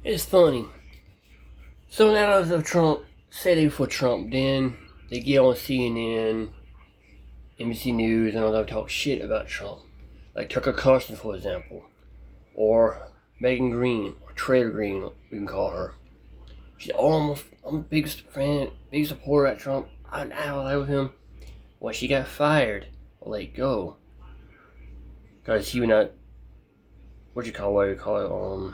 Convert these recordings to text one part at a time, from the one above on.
It's funny. So now that Trump, say they for Trump, then they get on CNN, NBC News, and all that talk shit about Trump. Like Tucker Carlson, for example. Or Megan Green, or Trader Green, we can call her. She's, I'm a big fan, big supporter of Trump. I like him. Well, she got fired, or let go. Because he would not, what do you call it,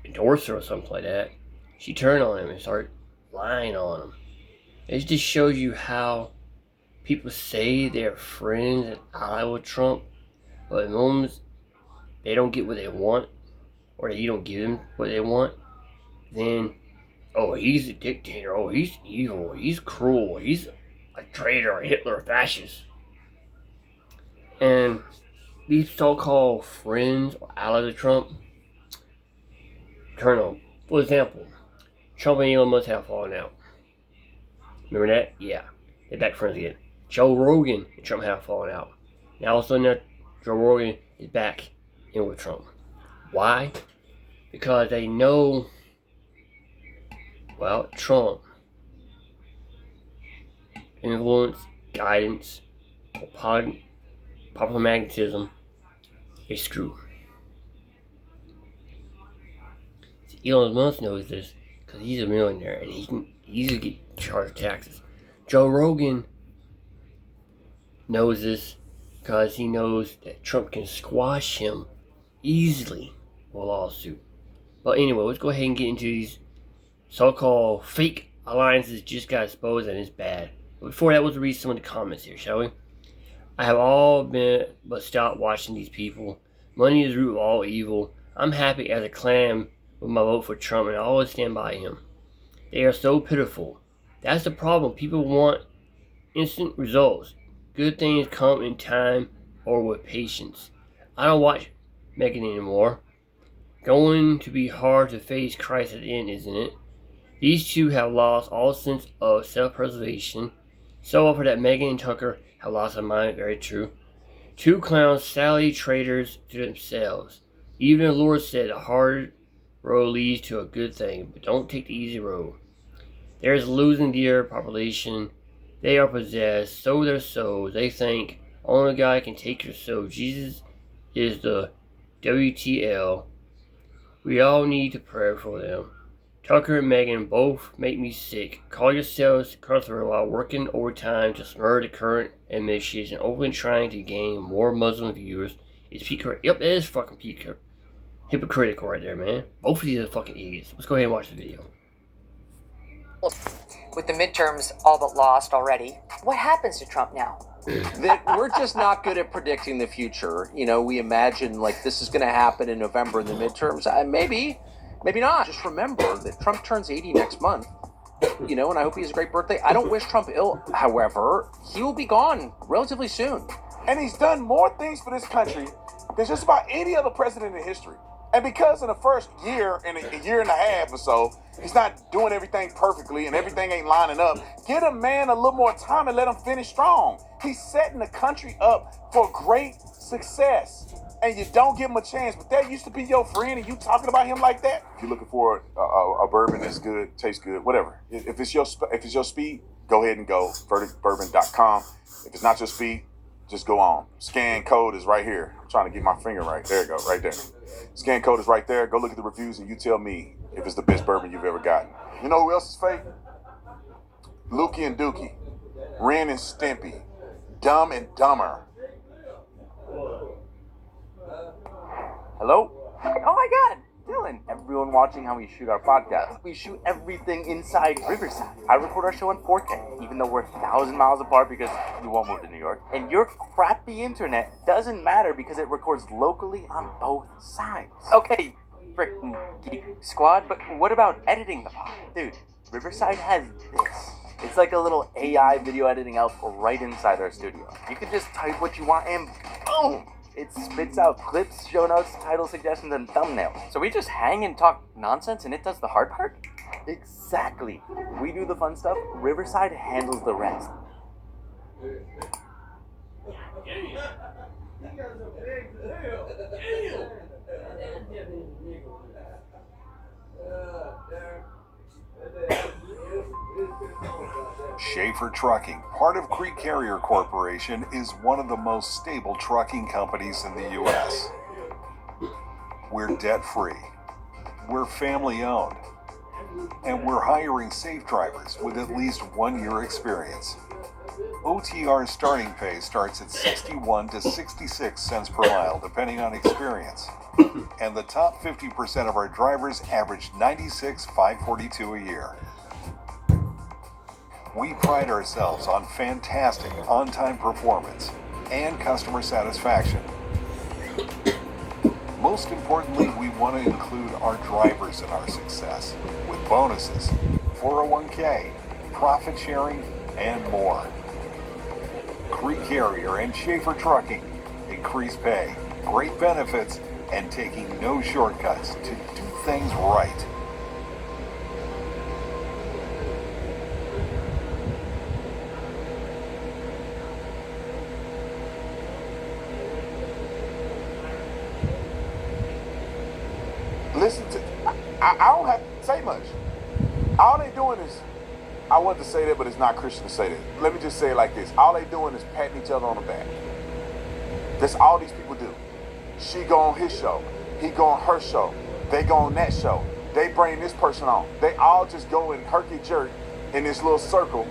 endorse her or something like that. She turned on him and started lying on him. It just shows you how people say they're friends and ally with Trump, but in moments they don't get what they want, or you don't give them what they want, then, oh, he's a dictator, oh, he's evil, he's cruel, he's a traitor, a Hitler, a fascist. And these so-called friends or allies of Trump turn on. For example, Trump and Elon Musk have fallen out. Remember that? Yeah. They're back friends again. Joe Rogan and Trump have fallen out. Now all of a sudden Joe Rogan is back in with Trump. Why? Because they know, well, Trump influence, guidance, or popular magnetism is screwed. Elon Musk knows this because he's a millionaire and he can easily get charged taxes. Joe Rogan knows this because he knows that Trump can squash him easily with a lawsuit. But anyway, let's go ahead and get into these so-called fake alliances just got exposed and it's bad. But before that, let's read some of the comments here, shall we? I have all been but stopped watching these people. Money is the root of all evil. I'm happy as a clam with my vote for Trump and I always stand by him. They are so pitiful. That's the problem. People want instant results. Good things come in time or with patience. I don't watch Megan anymore. Going to be hard to face Christ at the end, isn't it? These two have lost all sense of self-preservation. So often that Megan and Tucker have lost their mind. Very true. Two clowns, sadly traitors to themselves. Even the Lord said the hard road leads to a good thing, but don't take the easy road. There is losing dear population. They are possessed, so their souls. They think only God can take your soul. Jesus is the WTL. We all need to pray for them. Tucker and Megan both make me sick. Call yourselves cutthroat while working overtime to smear the current administration, openly trying to gain more Muslim viewers. It's Yep, it is fucking hypocritical right there, man. Both of these are fucking idiots. Let's go ahead and watch the video. With the midterms all but lost already, what happens to Trump now? That we're just not good at predicting the future. You know, we imagine like this is going to happen in November in the midterms. Maybe not. Just remember that Trump turns 80 next month. You know, and I hope he has a great birthday. I don't wish Trump ill. However, he will be gone relatively soon. And he's done more things for this country than just about any other president in history. And because in the first year and a year and a half or so, he's not doing everything perfectly and everything ain't lining up, get a man a little more time and let him finish strong. He's setting the country up for great success. And you don't give him a chance, but that used to be your friend and you talking about him like that? If you're looking for a bourbon that's good, tastes good, whatever. If it's your speed, go ahead and go, verdictbourbon.com. If it's not your speed, just go on. Scan code is right here. I'm trying to get my finger right. There you go, right there. Scan code is right there. Go look at the reviews and you tell me if it's the best bourbon you've ever gotten. You know who else is fake? Lukey and Dookie, Ren and Stimpy, Dumb and Dumber. Hello? Oh my god, Dylan. Everyone watching how we shoot our podcast. We shoot everything inside Riverside. I record our show on 4K, even though we're 1,000 miles apart because we won't move to New York. And your crappy internet doesn't matter because it records locally on both sides. Okay, frickin' Geek Squad, but what about editing the pod? Dude, Riverside has this. It's like a little AI video editing output right inside our studio. You can just type what you want and boom! It spits out clips, show notes, title suggestions, and thumbnails. So we just hang and talk nonsense and it does the hard part? Exactly. We do the fun stuff, Riverside handles the rest. Schaefer Trucking, part of Creek Carrier Corporation, is one of the most stable trucking companies in the U.S. We're debt-free, we're family-owned, and we're hiring safe drivers with at least 1 year experience. OTR starting pay starts at 61 to 66 cents per mile, depending on experience. And the top 50% of our drivers average 96,542 a year. We pride ourselves on fantastic on-time performance and customer satisfaction. Most importantly, we want to include our drivers in our success with bonuses, 401k, profit sharing, and more. Creek Carrier and Schaefer Trucking, increased pay, great benefits, and taking no shortcuts to do things right. Listen to, I don't have to say much. All they doing is, I want to say that, but it's not Christian to say that. Let me just say it like this. All they doing is patting each other on the back. That's all these people do. She go on his show. He go on her show. They go on that show. They bring this person on. They all just go and herky-jerk in this little circle.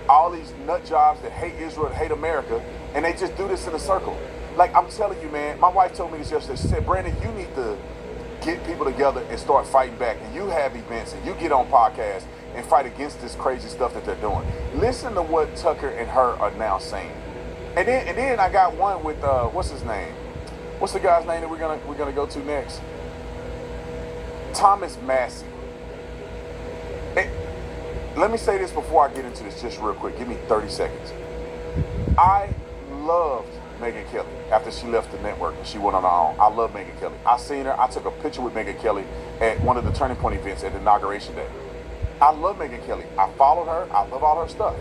All these nut jobs that hate Israel, that hate America, and they just do this in a circle. Like, I'm telling you, man, my wife told me this yesterday. She said, Brandon, you need to get people together and start fighting back. And you have events and you get on podcasts and fight against this crazy stuff that they're doing. Listen to what Tucker and her are now saying. And then I got one with what's his name? What's the guy's name that we're gonna go to next? Thomas Massey. Let me say this before I get into this just real quick. Give me 30 seconds. I loved Megyn Kelly after she left the network and she went on her own. I love Megyn Kelly. I seen her. I took a picture with Megyn Kelly at one of the Turning Point events at the Inauguration Day. I love Megyn Kelly. I followed her. I love all her stuff.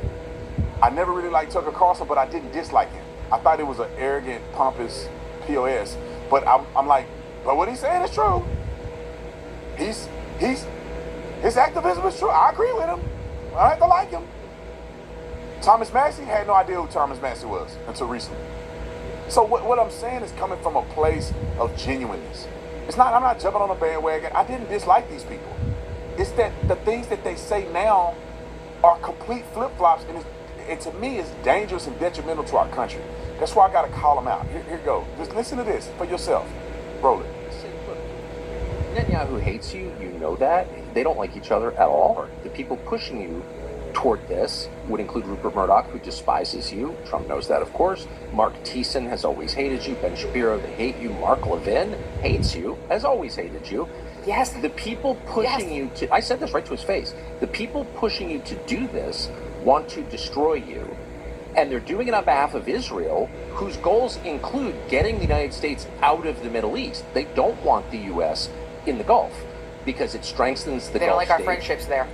I never really liked Tucker Carlson, but I didn't dislike him. I thought it was an arrogant, pompous POS. But I'm like, but what he's saying is true. His activism is true. I agree with him. I have to like him. Thomas Massey, had no idea who Thomas Massey was until recently. So what I'm saying is coming from a place of genuineness. I'm not jumping on a bandwagon. I didn't dislike these people. It's that the things that they say now are complete flip-flops, and to me it's dangerous and detrimental to our country. That's why I gotta call them out. Here you go. Just listen to this for yourself. Roll it. Netanyahu hates you, you know that. They don't like each other at all. The people pushing you toward this would include Rupert Murdoch, who despises you. Trump knows that, of course. Mark Thiessen has always hated you. Ben Shapiro, they hate you. Mark Levin hates you, has always hated you. Yes, the people pushing you to, I said this right to his face, the people pushing you to do this want to destroy you. And they're doing it on behalf of Israel, whose goals include getting the United States out of the Middle East. They don't want the U.S. in the Gulf because it strengthens the Gulf. They don't like our states. friendships there.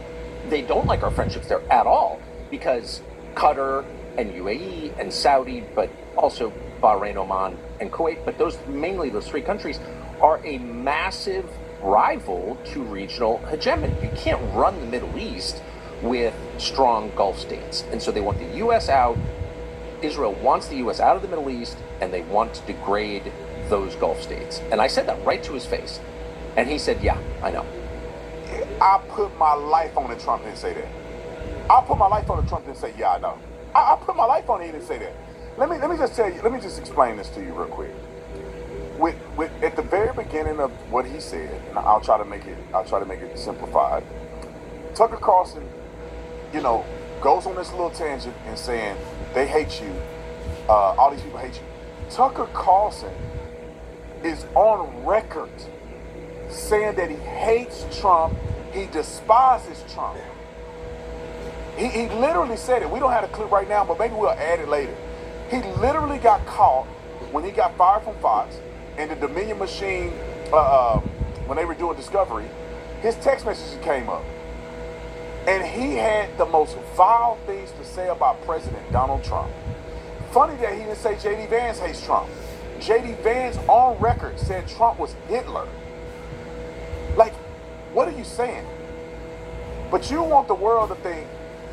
They don't like our friendships there at all because Qatar and UAE and Saudi, but also Bahrain, Oman, and Kuwait, but mainly those three countries are a massive rival to regional hegemony. You can't run the Middle East with strong Gulf states. And so they want the U.S. out. Israel wants the U.S. out of the Middle East, and they want to degrade those Gulf states. And I said that right to his face. And he said, yeah, I know. I put my life on it. Trump didn't say that. I put my life on it. Trump didn't say, yeah, I know. I put my life on it. He didn't say that. Let me just tell you. Let me just explain this to you real quick. With at the very beginning of what he said, and I'll try to make it simplified. Tucker Carlson, goes on this little tangent and saying they hate you. All these people hate you. Tucker Carlson is on record saying that he hates Trump, he despises Trump. He literally said it. We don't have the clip right now, but maybe we'll add it later. He literally got caught when he got fired from Fox and the Dominion machine, when they were doing Discovery, his text messages came up. And he had the most vile things to say about President Donald Trump. Funny that he didn't say J.D. Vance hates Trump. J.D. Vance on record said Trump was Hitler. Like, what are you saying? But you want the world to think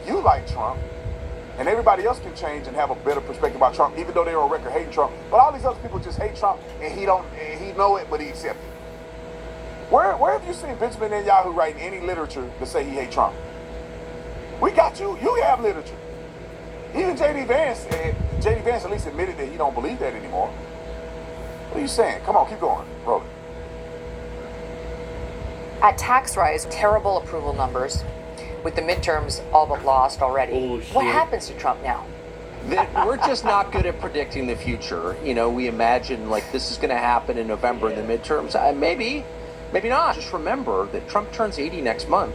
you like Trump, And everybody else can change and have a better perspective about Trump, even though they're on record hating Trump. But all these other people just hate Trump, and he know it, but he accepts it. Where have you seen Benjamin Netanyahu writing any literature to say he hates Trump? We got you. You have literature. Even J.D. Vance at least admitted that he don't believe that anymore. What are you saying? Come on, keep going. Roll it. At tax rise, terrible approval numbers, with the midterms all but lost already. Oh, shit. What happens to Trump now? We're just not good at predicting the future. You know, we imagine like this is going to happen in November in the midterms. Maybe not. Just remember that Trump turns 80 next month.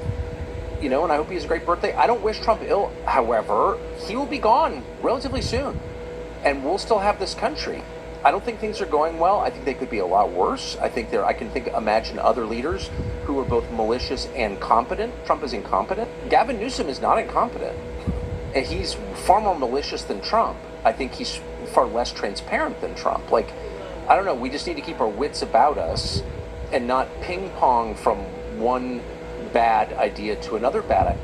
You know, and I hope he has a great birthday. I don't wish Trump ill. However, he will be gone relatively soon, and we'll still have this country. I don't think things are going well. I think they could be a lot worse. I can imagine other leaders who are both malicious and competent. Trump is incompetent. Gavin Newsom is not incompetent. And he's far more malicious than Trump. I think he's far less transparent than Trump. Like, I don't know. We just need to keep our wits about us and not ping pong from one bad idea to another bad idea.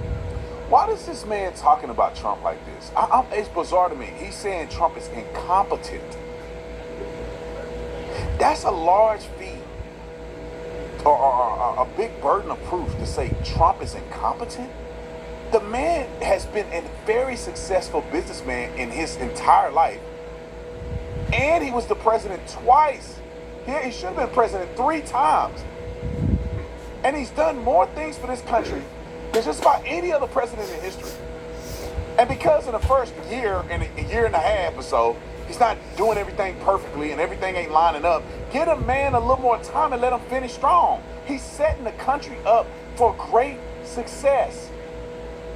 Why is this man talking about Trump like this? It's bizarre to me. He's saying Trump is incompetent. That's a large feat or a big burden of proof to say Trump is incompetent. The man has been a very successful businessman in his entire life, and he was the president twice. He should have been president 3 times. And he's done more things for this country than just about any other president in history. And because in the first year and a year and a half or so, he's not doing everything perfectly and everything ain't lining up, get a man a little more time and let him finish strong. He's setting the country up for great success.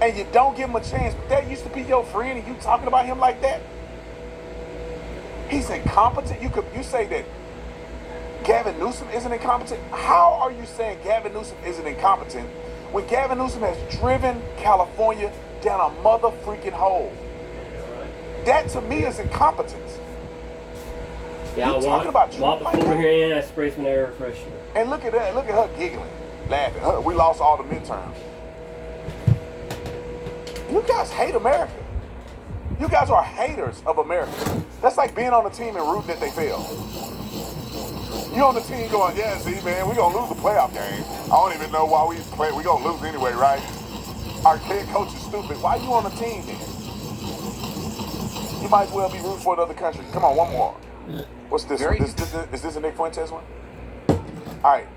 And you don't give him a chance. But that used to be your friend and you talking about him like that? He's incompetent. You say that Gavin Newsom isn't incompetent? How are you saying Gavin Newsom isn't incompetent when Gavin Newsom has driven California down a mother freaking hole? That to me is incompetence. Yeah, You're I talking about walk Trump like before that? her and I spray some air freshener. And look at that. Look at her giggling, laughing. We lost all the midterms. You guys hate America. You guys are haters of America. That's like being on a team and rooting that they fail. You on the team going, yeah, see, man, we're going to lose the playoff game. I don't even know why we play. We're going to lose anyway, right? Our head coach is stupid. Why you on the team then? You might as well be rooting for another country. Come on, one more. What's this one? Is this a Nick Fuentes one? All right.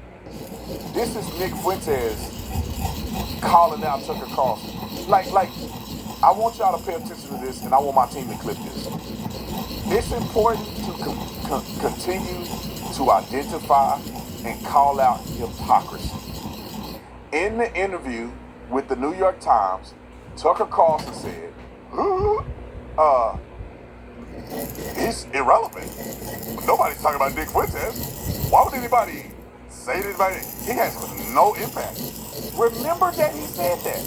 This is Nick Fuentes calling out Tucker Carlson. Like, I want y'all to pay attention to this, and I want my team to clip this. It's important to continue to identify and call out hypocrisy. In the interview with the New York Times, Tucker Carlson said, he's irrelevant. Nobody's talking about Nick Fuentes. Why would anybody say this? He has no impact. Remember that he said that.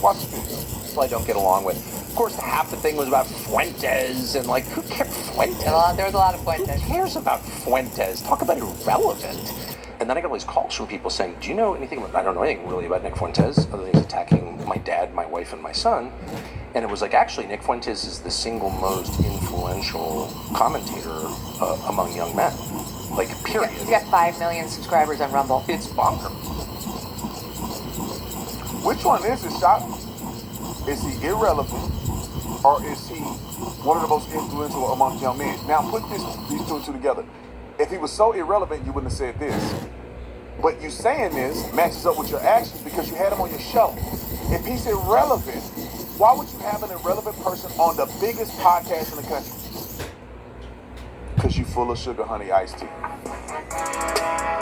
Watch this. I don't get along with. Of course, half the thing was about Fuentes, and like, who cares? Fuentes? There was a lot of Fuentes. Who cares about Fuentes? Talk about irrelevant. And then I got all these calls from people saying, do you know anything about, I don't know anything really about Nick Fuentes, other than he's attacking my dad, my wife, and my son. And it was like, actually, Nick Fuentes is the single most influential commentator among young men. Like, period. He's got 5 million subscribers on Rumble. It's bonkers. Which one is it, Shop? Is he irrelevant, or is he one of the most influential among young men? Now put these two and two together. If he was so irrelevant, you wouldn't have said this. But you saying this matches up with your actions because you had him on your show. If he's irrelevant, why would you have an irrelevant person on the biggest podcast in the country? Because you full of sugar honey iced tea.